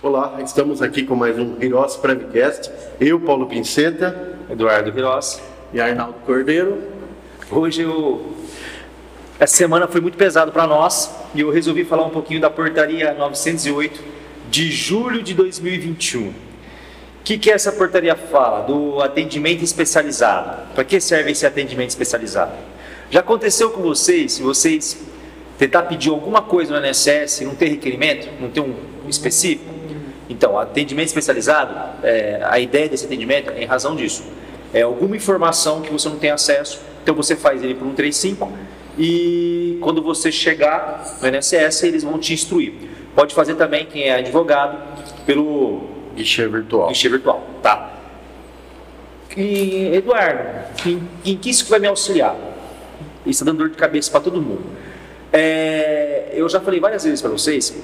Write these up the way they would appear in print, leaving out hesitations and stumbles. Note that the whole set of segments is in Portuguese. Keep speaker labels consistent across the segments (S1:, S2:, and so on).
S1: Olá, estamos aqui com mais um Hirose Prevcast. Eu, Paulo Pinceta,
S2: Eduardo Hirose
S3: e Arnaldo Cordeiro.
S2: Hoje essa semana foi muito pesado para nós e eu resolvi falar um pouquinho da portaria 908 de julho de 2021. O que essa portaria fala? Do atendimento especializado. Para que serve esse atendimento especializado? Já aconteceu com vocês, se vocês tentar pedir alguma coisa no INSS e não ter requerimento, não ter um específico? Então, atendimento especializado, a ideia desse atendimento é em razão disso. É alguma informação que você não tem acesso, então você faz ele por 135 e quando você chegar no INSS, eles vão te instruir. Pode fazer também, quem é advogado, pelo
S1: guichê virtual.
S2: Guichê virtual, tá? E, Eduardo, em que isso vai me auxiliar? Isso está dando dor de cabeça para todo mundo. Eu já falei várias vezes para vocês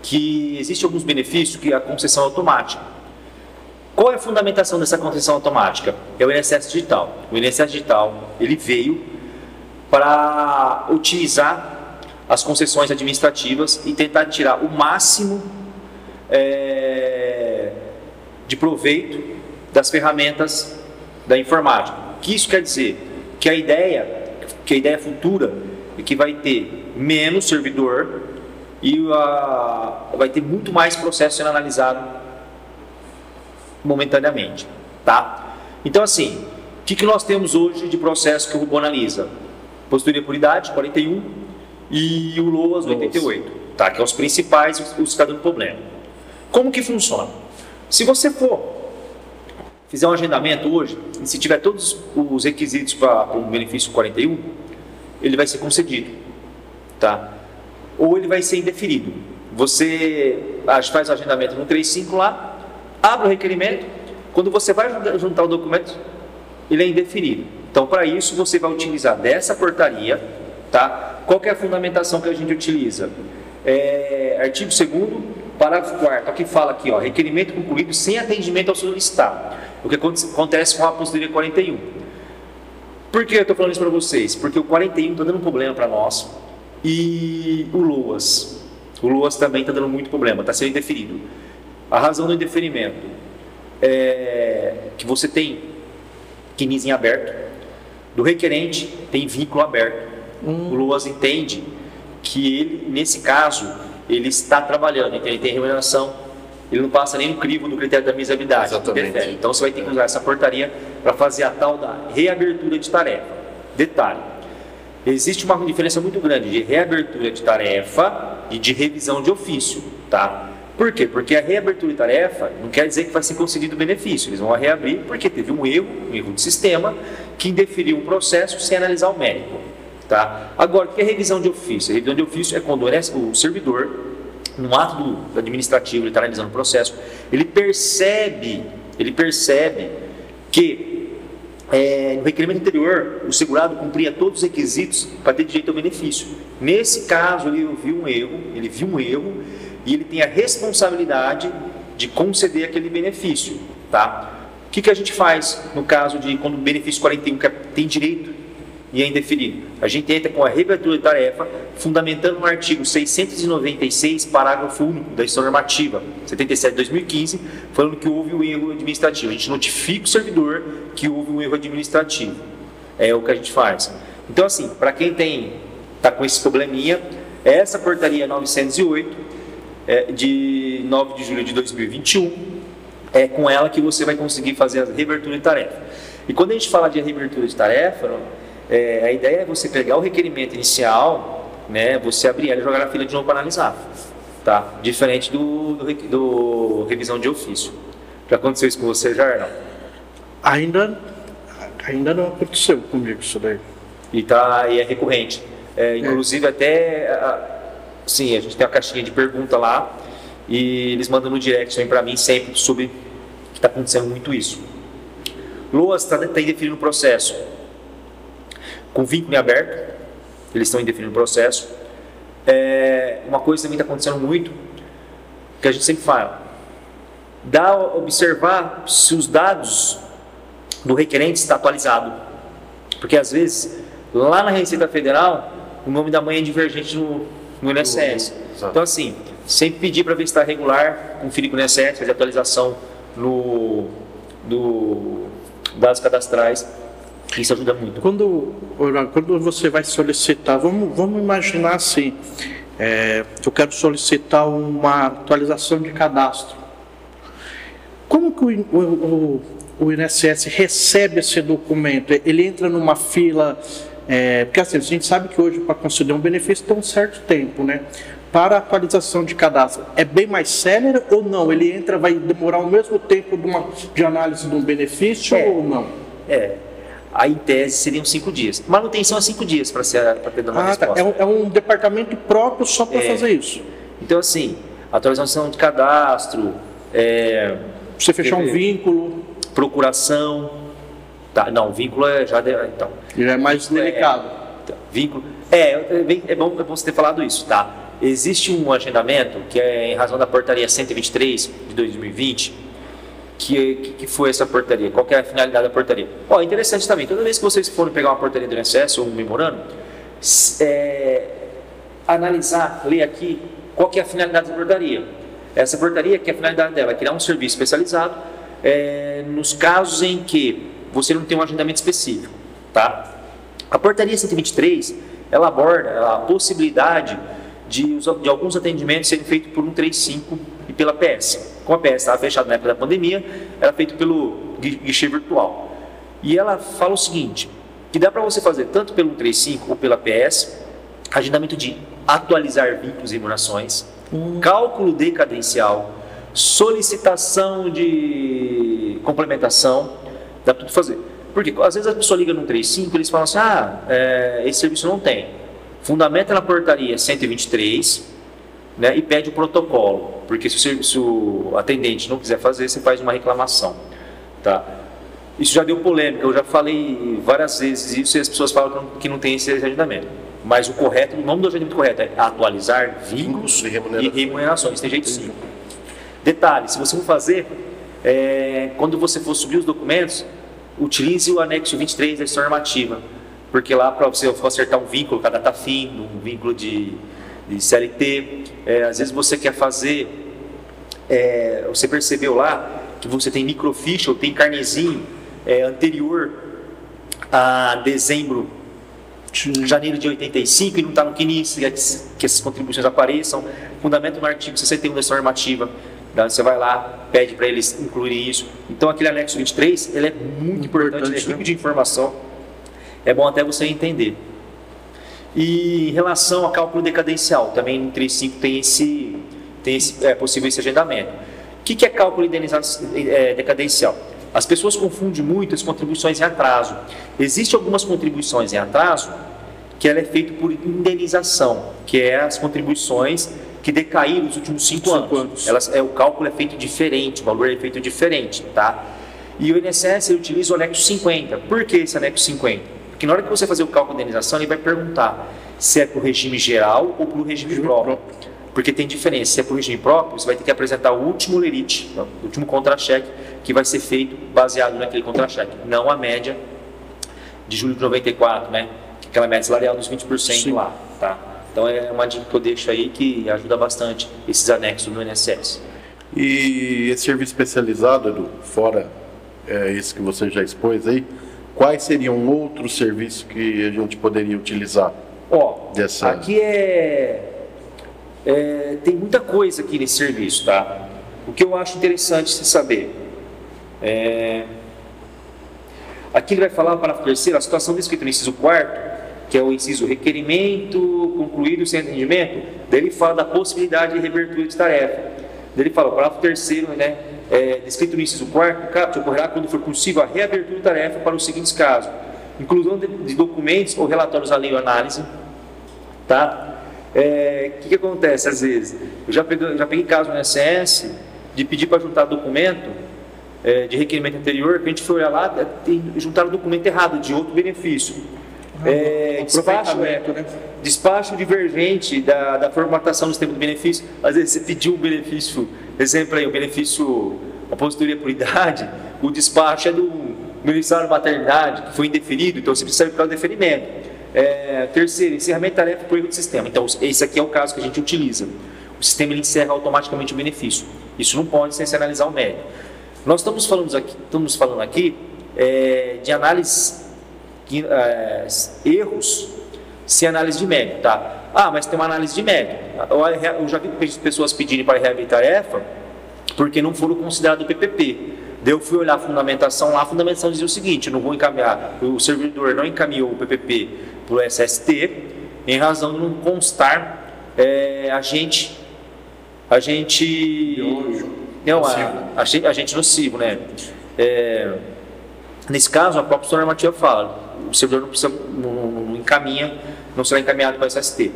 S2: que existem alguns benefícios que a concessão é automática. Qual é a fundamentação dessa concessão automática? É o INSS Digital. O INSS Digital, ele veio para utilizar as concessões administrativas e tentar tirar o máximo de proveito das ferramentas da informática. O que isso quer dizer? Que a ideia futura é que vai ter menos servidor e vai ter muito mais processo sendo analisado momentaneamente, tá? Então, assim, o que nós temos hoje de processo que o robô analisa? Postura por idade, 41, e o LOAS, 88, tá? Que é os principais, os que estão dando problema. Como que funciona? Se você fizer um agendamento hoje, e se tiver todos os requisitos para um benefício 41, ele vai ser concedido, tá? Ou ele vai ser indeferido. Você faz o agendamento no 135 lá, abre o requerimento, quando você vai juntar o documento, ele é indeferido. Então, para isso, você vai utilizar dessa portaria, tá? Qual que é a fundamentação que a gente utiliza? Artigo 2º, parágrafo 4º, que fala aqui, ó, requerimento concluído sem atendimento ao solicitado. O que acontece com a apostilaria 41. Por que eu estou falando isso para vocês? Porque o 41 está dando um problema para nós e o LOAS também está dando muito problema, está sendo indeferido. A razão do indeferimento é que você tem CNIS em aberto, do requerente tem vínculo aberto. O LOAS entende que ele, nesse caso, ele está trabalhando, então ele tem remuneração, ele não passa nem no crivo do critério da miserabilidade. Então você vai ter que usar essa portaria para fazer a tal da reabertura de tarefa. Detalhe, existe uma diferença muito grande de reabertura de tarefa e de revisão de ofício, tá? Por quê? Porque a reabertura de tarefa não quer dizer que vai ser concedido o benefício. Eles vão reabrir porque teve um erro de sistema que indeferiu um processo sem analisar o mérito, tá? Agora, o que é revisão de ofício? A revisão de ofício é quando o servidor, no ato do administrativo, ele está analisando o processo, ele percebe que no requerimento anterior, o segurado cumpria todos os requisitos para ter direito ao benefício. Nesse caso, ele viu um erro e ele tem a responsabilidade de conceder aquele benefício, tá? O que a gente faz no caso de quando o benefício 41 tem direito e é indeferido? A gente entra com a reabertura de tarefa, fundamentando no artigo 696, parágrafo único da instrução normativa 77 de 2015, falando que houve um erro administrativo. A gente notifica o servidor que houve um erro administrativo. É o que a gente faz. Então, assim, para quem está com esse probleminha, essa portaria 908, de 9 de julho de 2021, é com ela que você vai conseguir fazer a reabertura de tarefa. E quando a gente fala de reabertura de tarefa, a ideia é você pegar o requerimento inicial, né, você abrir ela e jogar na fila de novo para analisar, tá? Diferente do revisão de ofício. Já aconteceu isso com você, já, Arnaldo?
S3: Ainda não aconteceu comigo isso daí.
S2: E é recorrente. Inclusive sim, a gente tem uma caixinha de pergunta lá e eles mandam no direct para mim sempre sobre que está acontecendo muito isso. LOAS está indefinindo o processo com vínculo em aberto, eles estão indefinindo o processo. Uma coisa também está acontecendo muito, que a gente sempre fala, observar se os dados do requerente está atualizado, porque às vezes lá na Receita Federal o nome da mãe é divergente no INSS. Então, assim, sempre pedir para ver se está regular, conferir com o INSS, fazer atualização no dados cadastrais. Isso ajuda muito.
S3: Quando você vai solicitar, vamos imaginar assim, eu quero solicitar uma atualização de cadastro. Como que o INSS recebe esse documento? Ele entra numa fila, porque assim, a gente sabe que hoje para conceder um benefício tem um certo tempo, né? Para a atualização de cadastro, é bem mais célere ou não? Ele entra, vai demorar o mesmo tempo de análise de um benefício ou não?
S2: Aí, em tese, seriam 5 dias. Manutenção é 5 dias para ter uma resposta.
S3: É um departamento próprio só para fazer isso.
S2: Então, assim, atualização de cadastro,
S3: você fechar um vínculo.
S2: Procuração. Tá, não, vínculo já
S3: é mais delicado.
S2: Vínculo. É bom você ter falado isso, tá? Existe um agendamento que é em razão da portaria 123 de 2020. Que foi essa portaria? Qual que é a finalidade da portaria? Interessante também, toda vez que vocês forem pegar uma portaria do INSS ou um memorando, analisar, ler aqui qual que é a finalidade da portaria. Essa portaria, que é a finalidade dela, é criar um serviço especializado nos casos em que você não tem um agendamento específico, tá? A portaria 123, ela aborda a possibilidade de alguns atendimentos serem feitos por 135 e pela PS. Como a PS estava fechada na época da pandemia, era feito pelo guichê virtual. E ela fala o seguinte, que dá para você fazer tanto pelo 135 ou pela PS, agendamento de atualizar vínculos e remunerações, cálculo decadencial, solicitação de complementação, dá para tudo fazer. Porque às vezes a pessoa liga no 135 e eles falam assim, esse serviço não tem. Fundamenta na portaria 123, né, e pede o protocolo, porque se o atendente não quiser fazer, você faz uma reclamação, tá? Isso já deu polêmica, eu já falei várias vezes isso e as pessoas falam que não tem esse agendamento, mas o correto, o nome do agendamento correto é atualizar vínculos e remunerações, tem jeito sim. Detalhe, se você for fazer, quando você for subir os documentos, utilize o anexo 23 da história normativa, porque lá para você acertar um vínculo, cada data fim, um vínculo de CLT, às vezes você quer fazer, você percebeu lá que você tem microficha ou tem carnezinho anterior a janeiro de 85 e não está no CNIS, que essas contribuições apareçam, fundamento no artigo 61 da história normativa, você vai lá, pede para eles incluírem isso. Então aquele anexo 23, ele é muito importante, ele é rico de informação, é bom até você entender. E em relação a cálculo decadencial, também no 35 tem possível esse agendamento. O que é cálculo decadencial? As pessoas confundem muito as contribuições em atraso. Existem algumas contribuições em atraso que ela é feita por indenização, que é as contribuições que decaíram nos últimos 5 anos. O cálculo é feito diferente, o valor é feito diferente, tá? E o INSS utiliza o anexo 50. Por que esse anexo 50? Porque na hora que você fazer o cálculo de indenização, ele vai perguntar se é para o regime geral ou para o regime próprio. Porque tem diferença. Se é para o regime próprio, você vai ter que apresentar o último lerite, o último contra-cheque, que vai ser feito baseado naquele contra-cheque, não a média de julho de 94, né? Aquela média salarial dos 20% Sim. lá, tá? Então é uma dica que eu deixo aí que ajuda bastante esses anexos do INSS.
S1: E esse serviço especializado, Edu, fora esse que você já expôs aí, quais seriam outros serviços que a gente poderia utilizar?
S2: Aqui tem muita coisa aqui nesse serviço, tá? O que eu acho interessante se saber aqui ele vai falar para a terceira, a situação descrita no inciso 4º, que é o inciso requerimento concluído sem atendimento, daí ele fala da possibilidade de reabertura de tarefa. Daí ele fala, o parágrafo 3º, né, descrito no inciso 4º, ocorrerá quando for possível a reabertura de tarefa para os seguintes casos: inclusão de documentos ou relatórios alheio à análise, tá? Que acontece às vezes? Eu já peguei caso no INSS de pedir para juntar documento de requerimento anterior, que a gente foi olhar lá, juntaram o documento errado, de outro benefício. Despacho divergente da formatação do sistema de benefício. Às vezes você pediu um benefício, exemplo aí, o benefício aposentadoria por idade, o despacho é do beneficiário de maternidade, que foi indeferido, então você precisa ficar o deferimento. Terceiro, encerramento de tarefa por erro de sistema. Então esse aqui é o caso que a gente utiliza. o sistema ele encerra automaticamente o benefício. Isso não pode sem se analisar o mérito. Nós estamos falando aqui de análise, erros sem análise de mérito, tá? Mas tem uma análise de mérito. Eu já vi pessoas pedirem para reabrir tarefa porque não foram considerados o PPP. Daí eu fui olhar a fundamentação lá, a fundamentação dizia o seguinte: eu não vou encaminhar, o servidor não encaminhou o PPP para o SST em razão de não constar agente nocivo, né? Nesse caso, a própria normativa fala, o servidor não encaminha, não será encaminhado para o SST.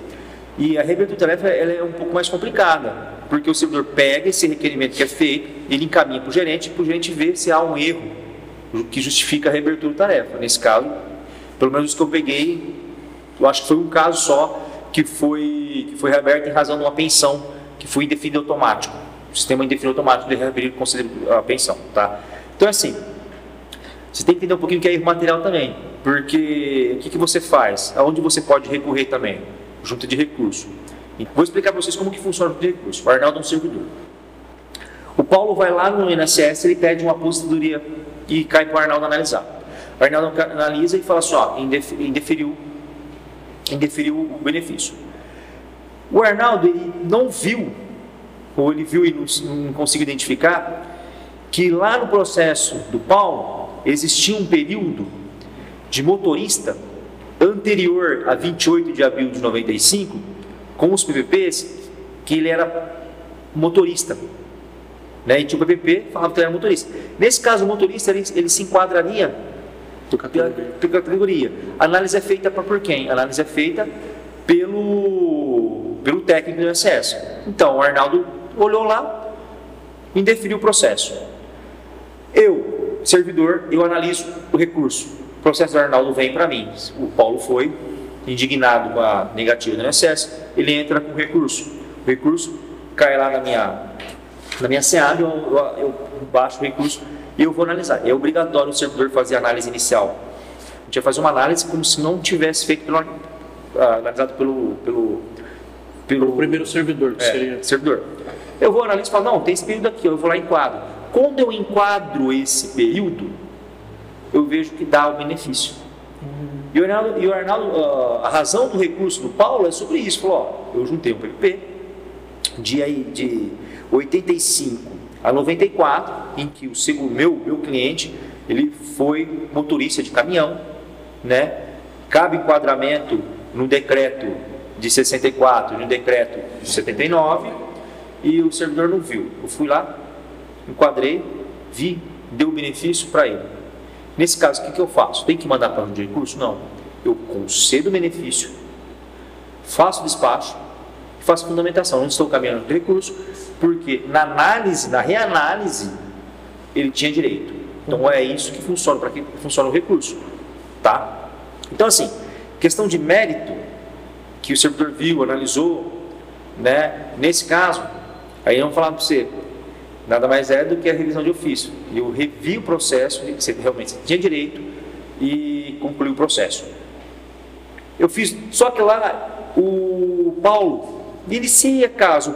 S2: E a reabertura de tarefa ela é um pouco mais complicada, porque o servidor pega esse requerimento que é feito, ele encaminha para o gerente ver se há um erro que justifica a reabertura de tarefa. Nesse caso, pelo menos os que eu peguei, eu acho que foi um caso só que foi reaberto em razão de uma pensão que foi indefinido automático. O sistema indefinido automático de reabrir considera a pensão, tá? Então, assim, você tem que entender um pouquinho o que é erro material também, porque o que você faz? Aonde você pode recorrer também? Junta de recurso. Vou explicar para vocês como que funciona o junta de recurso. O Arnaldo é um servidor. O Paulo vai lá no INSS, ele pede uma aposentadoria e cai para o Arnaldo analisar. O Arnaldo analisa e fala assim, indeferiu o benefício. O Arnaldo ele não viu, ou ele viu e não conseguiu identificar, que lá no processo do Paulo existia um período de motorista anterior a 28 de abril de 95, com os PPPs, que ele era motorista. Né? E tinha o PPP, falava que ele era motorista. Nesse caso, o motorista ele se enquadraria pela categoria. A análise é feita por quem? A análise é feita pelo técnico do INSS. Então, o Arnaldo olhou lá, indeferiu o processo. Eu, servidor, eu analiso o recurso. O processo do Arnaldo vem para mim. O Paulo foi indignado com a negativa do INSS, ele entra com o recurso. O recurso cai lá na minha SEAB, eu baixo o recurso e eu vou analisar. É obrigatório o servidor fazer a análise inicial. A gente vai fazer uma análise como se não tivesse feito analisado pelo
S3: primeiro servidor, que seria.
S2: Servidor. Eu vou analisar e falo, não, tem esse período aqui, eu vou lá e enquadro. Quando eu enquadro esse período, eu vejo que dá o benefício. E o Arnaldo, a razão do recurso do Paulo é sobre isso. Falou, eu juntei um PPP de 85 a 94, em que o meu cliente ele foi motorista de caminhão, né? Cabe enquadramento no decreto de 64 e no decreto de 79, e o servidor não viu. Eu fui lá, enquadrei, vi, deu o benefício para ele. Nesse caso, o que eu faço? Tem que mandar para de recurso? Não. Eu concedo o benefício, faço o despacho e faço a fundamentação. Não estou caminhando de recurso, porque na reanálise, ele tinha direito. Então é isso que funciona, para que funciona o recurso. Tá? Então, assim, questão de mérito, que o servidor viu, analisou, né? Nesse caso, aí vamos falar para você, nada mais é do que a revisão de ofício. Eu revi o processo, você realmente tinha direito, e concluí o processo. Eu fiz, só que lá o Paulo, inicia caso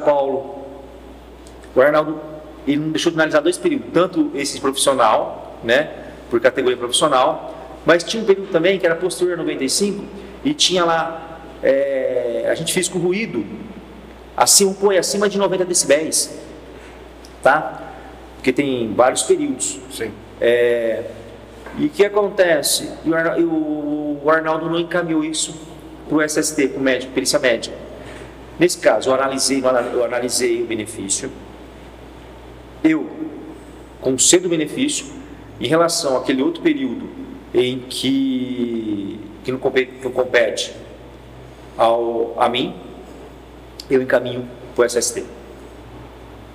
S2: o Arnaldo, ele não deixou de analisar 2 períodos, tanto esse profissional, né, por categoria profissional, mas tinha um período também que era posterior a 95, e tinha lá, a gente fez com ruído, acima de 90 decibéis, tá? Porque tem vários períodos.
S1: Sim.
S2: E o que acontece? O Arnaldo não encaminhou isso para o SST, para o médico, perícia médica. Nesse caso, eu analisei o benefício, eu concedo o benefício em relação àquele outro período em que não compete a mim, eu encaminho para o SST.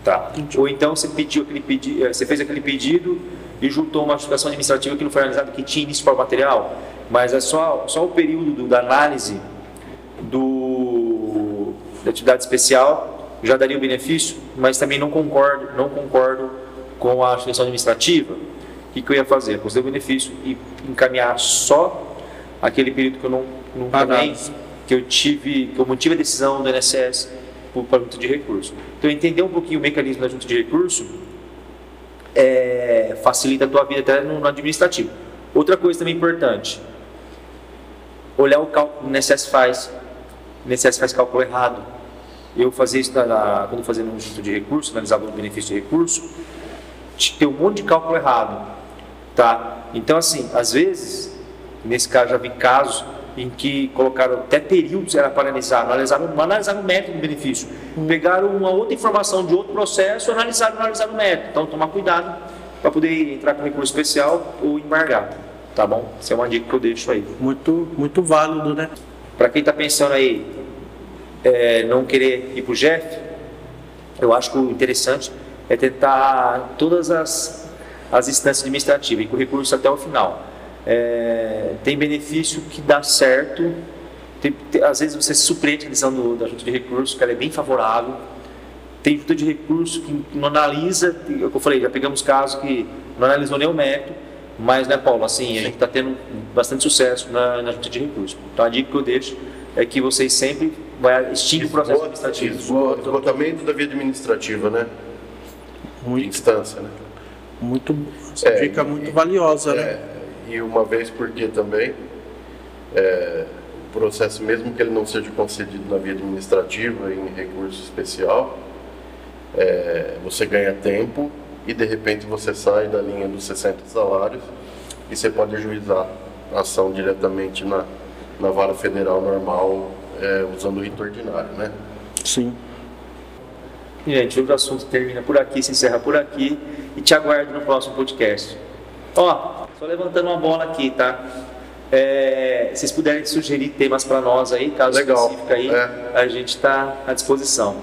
S2: Tá. Ou então você fez aquele pedido e juntou uma justificação administrativa que não foi analisada, que tinha início para o material, mas é só o período da análise da atividade especial já daria o benefício, mas também não concordo com a justificação administrativa. O que eu ia fazer? Conceder o benefício e encaminhar só aquele período que eu não encaminhei, que eu mantive a decisão do INSS para a junta de recurso. Então, entender um pouquinho o mecanismo da junta de recurso facilita a tua vida até no administrativo. Outra coisa também importante, olhar o cálculo que o INSS faz. O INSS faz cálculo errado. Eu fazia isso quando eu fazia no junta de recurso, analisava o benefício de recurso, tem um monte de cálculo errado. Tá? Então, assim, às vezes, nesse caso, já vi casos em que colocaram até períodos era para analisar, não analisaram o método do benefício. Pegaram uma outra informação de outro processo e analisaram o método. Então, tomar cuidado para poder entrar com recurso especial ou embargar. Tá bom? Essa é uma dica que eu deixo aí.
S3: Muito, muito válido, né?
S2: Para quem está pensando aí, não querer ir para o GEF, eu acho que o interessante é tentar todas as instâncias administrativas e com recurso até o final. Tem benefício que dá certo, às vezes você se surpreende com a decisão da junta de recurso, que ela é bem favorável. Tem junta de recurso que não analisa, como eu falei, já pegamos casos que não analisou nem o método, mas, né, Paulo, assim, a gente está tendo bastante sucesso na junta de recurso. Então, a dica que eu deixo é que vocês sempre extinguem o processo administrativo.
S1: Esgotamento da via administrativa, né? De instância, né?
S3: Essa dica muito valiosa, né?
S1: E uma vez porque também o processo, mesmo que ele não seja concedido na via administrativa, em recurso especial, você ganha tempo e de repente você sai da linha dos 60 salários e você pode ajuizar a ação diretamente na vara federal normal, usando o rito ordinário, né?
S3: Sim.
S2: Gente, o assunto termina por aqui, se encerra por aqui e te aguardo no próximo podcast. Só levantando uma bola aqui, tá? Se vocês puderem sugerir temas para nós aí, caso específico aí, a gente está à disposição.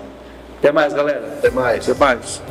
S2: Até mais, galera.
S1: Até mais.
S3: Até mais.